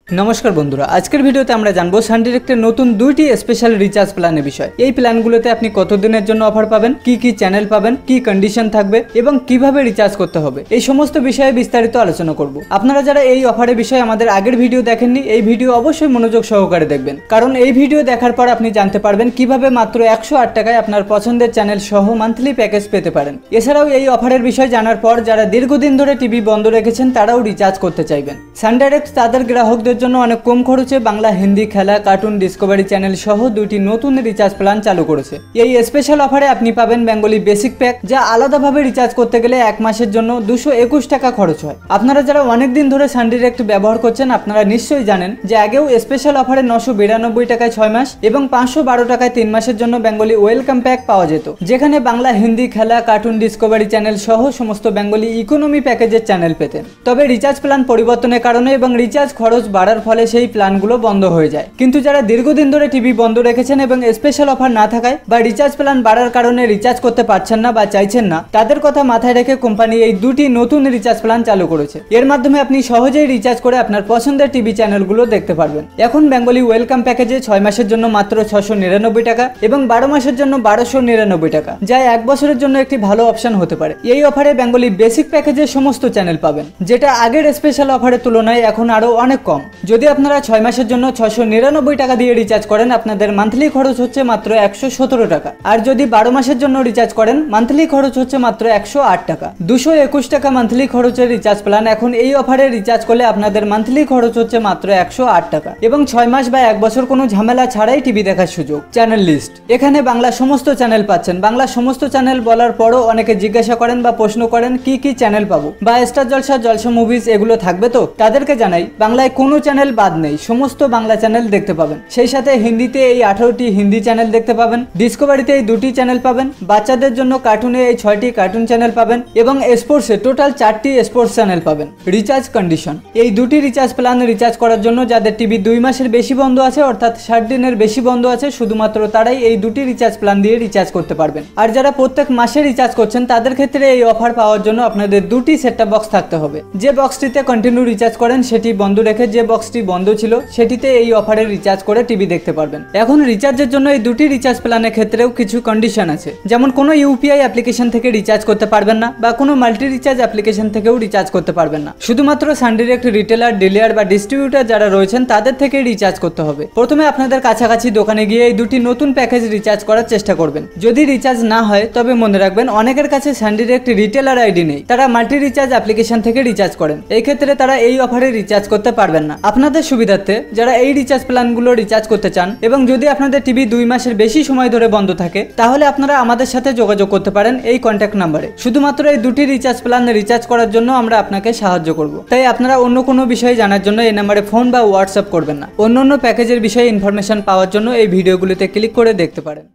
नमस्कार बंधुरा आजकेर भिडियोते आमरा जानबो सान डायरेक्टेर नतून दुइटी स्पेशल रिचार्ज प्लानेर विषय। এই প্ল্যানগুলোতে আপনি কতদিনের জন্য অফার পাবেন, কি চ্যানেল পাবেন, কি কন্ডিশন থাকবে এবং কিভাবে রিচার্জ করতে হবে, এই সমস্ত বিষয়ে বিস্তারিত আলোচনা করব। আপনারা যারা এই অফারের বিষয়ে আমাদের আগের ভিডিও দেখেননি, এই ভিডিও অবশ্যই মনোযোগ সহকারে দেখবেন, কারণ এই ভিডিও দেখার পর আপনি জানতে পারবেন কিভাবে মাত্র 108 টাকায় আপনার পছন্দের চ্যানেল সহ মান্থলি প্যাকেজ পেতে পারেন। এছাড়াও এই অফারের বিষয় জানার পর যারা দীর্ঘদিন ধরে টিভি বন্ধ রেখেছেন তারাও রিচার্জ করতে চাইবেন। সান ডাইরেক্ট তাদের গ্রাহকদের জন্য অনেক কম খরচে বাংলা, হিন্দি, খেলা, কার্টুন, ডিসকভারি চ্যানেল সহ দুইটি নতুন রিচার্জ প্ল্যান চালু করেছে। এই স্পেশাল অফারে আপনি পাবেন বেঙ্গলি বেসিক প্যাক, যা আলাদাভাবে রিচার্জ করতে গেলে এক মাসের জন্য 221 টাকা খরচ হয়। আপনারা যারা অনেক দিন ধরে সান ডাইরেক্ট ব্যবহার করছেন আপনারা নিশ্চয়ই জানেন যে আগেও স্পেশাল অফারে 992 টাকায় 6 মাস এবং 512 টাকায় 3 মাসের জন্য বেঙ্গলি ওয়েলকাম প্যাক পাওয়া যেত, যেখানে বাংলা, হিন্দি, খেলা, কার্টুন, ডিসকভারি চ্যানেল সহ সমস্ত বেঙ্গলি ইকোনমি প্যাকেজের চ্যানেল পেতেন। তবে রিচার্জ প্ল্যান পরিবর্তনের কারণে এবং রিচার্জ খরচ বাড়ার ফলে সেই প্ল্যানগুলো বন্ধ হয়ে যায়। কিন্তু যারা দীর্ঘদিন ধরে টিভি বন্ধ রেখেছেন এবং স্পেশাল অফার না থাকায় বা রিচার্জ প্ল্যান বাড়ার কারণে রিচার্জ করতে পারছেন না বা চাইছেন না, তাদের কথা মাথায় রেখে কোম্পানি এই দুটি নতুন রিচার্জ প্ল্যান চালু করেছে। এর মাধ্যমে আপনি সহজেই রিচার্জ করে আপনার পছন্দের টিভি চ্যানেলগুলো দেখতে পারবেন। এখন বেঙ্গলি ওয়েলকাম প্যাকেজে 6 মাসের জন্য মাত্র 699 টাকা এবং 12 মাসের জন্য 1299 টাকা, যা 1 বছরের জন্য একটি ভালো অপশন হতে পারে। এই অফারে বেঙ্গলি বেসিক প্যাকেজে সমস্ত চ্যানেল পাবেন, যেটা আগের স্পেশাল অফারের তুলনায় এখন আরো অনেক কম। যদি আপনারা 6 মাসের জন্য 699 টাকা দিয়ে রিচার্জ করেন আপনাদের মান্থলি খরচ হচ্ছে মাত্র 117 টাকা, আর যদি 12 মাসের জন্য রিচার্জ করেন মান্থলি খরচ হচ্ছে মাত্র 108 টাকা। 221 টাকা মান্থলি খরচের রিচার্জ প্ল্যান এখন এই অফারে রিচার্জ করলে আপনাদের মান্থলি খরচ হচ্ছে মাত্র 108 টাকা এবং 6 মাস বা 1 বছর কোনো ঝামেলা ছাড়াই টিভি দেখার সুযোগ। চ্যানেল লিস্ট, এখানে বাংলা সমস্ত চ্যানেল পাচ্ছেন। বাংলা সমস্ত চ্যানেল বলার পরও অনেকে জিজ্ঞাসা করেন বা প্রশ্ন করেন কি চ্যানেল পাবো বা স্টার জলসা, জলসা মুভিজ এগুলো থাকবে তো? তাদেরকে জানাই বাংলায় কোনো চ্যানেল বাদ নেই, সমস্ত বাংলা চ্যানেল দেখতে পাবেন। সেই সাথে হিন্দিতে এই 18টি হিন্দি চ্যানেল দেখতে পাবেন, ডিসকভারিতে এই 2টি চ্যানেল পাবেন, বাচ্চাদের জন্য কার্টুনে এই 6টি কার্টুন চ্যানেল পাবেন এবং স্পোর্টসে টোটাল 4টি স্পোর্টস চ্যানেল পাবেন। রিচার্জ কন্ডিশন, এই দুটি রিচার্জ প্ল্যান রিচার্জ করার জন্য যাদের টিভি 2 মাসের বেশি বন্ধ আছে অর্থাৎ 60 দিনের বেশি বন্ধ আছে শুধুমাত্র তারাই এই দুটি রিচার্জ প্ল্যান দিয়ে রিচার্জ করতে পারবেন। আর যারা প্রত্যেক মাসে রিচার্জ করছেন তাদের ক্ষেত্রে এই অফার পাওয়ার জন্য আপনাদের 2টি সেটটপ বক্স থাকতে হবে। যে বক্সটিতে কন্টিনিউ রিচার্জ করেন সেটি বন্ধ রেখে যে বক্সটি বন্ধ ছিল সেটিতে এই অফারে রিচার্জ করে টিভি দেখতে পারবেন। এখন রিচার্জের জন্য এই দুটি রিচার্জ প্ল্যানের ক্ষেত্রেও কিছু কন্ডিশন আছে, যেমন কোনো ইউপিআই অ্যাপ্লিকেশন থেকে রিচার্জ করতে পারবেন না বা কোনো মাল্টি রিচার্জ অ্যাপ্লিকেশন থেকেও রিচার্জ করতে পারবেন না। শুধুমাত্র সান ডাইরেক্ট রিটেলার, ডিলার বা ডিস্ট্রিবিউটর যারা রয়েছেন তাদের থেকে রিচার্জ করতে হবে। প্রথমে আপনাদের কাছাকাছি দোকানে গিয়ে এই দুটি নতুন প্যাকেজ রিচার্জ করার চেষ্টা করবেন। যদি রিচার্জ না হয় তবে মনে রাখবেন অনেকের কাছে সান ডাইরেক্ট রিটেলার আইডি নেই, তারা মাল্টি রিচার্জ অ্যাপ্লিকেশন থেকে রিচার্জ করেন। এই ক্ষেত্রে তারা এই অফারে রিচার্জ করতে পারবেন না। আপনাদের সুবিধার্থে যারা এই রিচার্জ প্ল্যানগুলো রিচার্জ করতে চান এবং যদি আপনাদের টিভি 2 মাসের বেশি সময় ধরে বন্ধ থাকে তাহলে আপনারা আমাদের সাথে যোগাযোগ করতে পারেন এই কন্ট্যাক্ট নাম্বারে। শুধুমাত্র এই দুটি রিচার্জ প্ল্যান রিচার্জ করার জন্য আমরা আপনাকে সাহায্য করব, তাই আপনারা অন্য কোনো বিষয়ে জানার জন্য এই নাম্বারে ফোন বা হোয়াটসঅ্যাপ করবেন না। অন্য প্যাকেজের বিষয়ে ইনফরমেশন পাওয়ার জন্য এই ভিডিওগুলিতে ক্লিক করে দেখতে পারেন।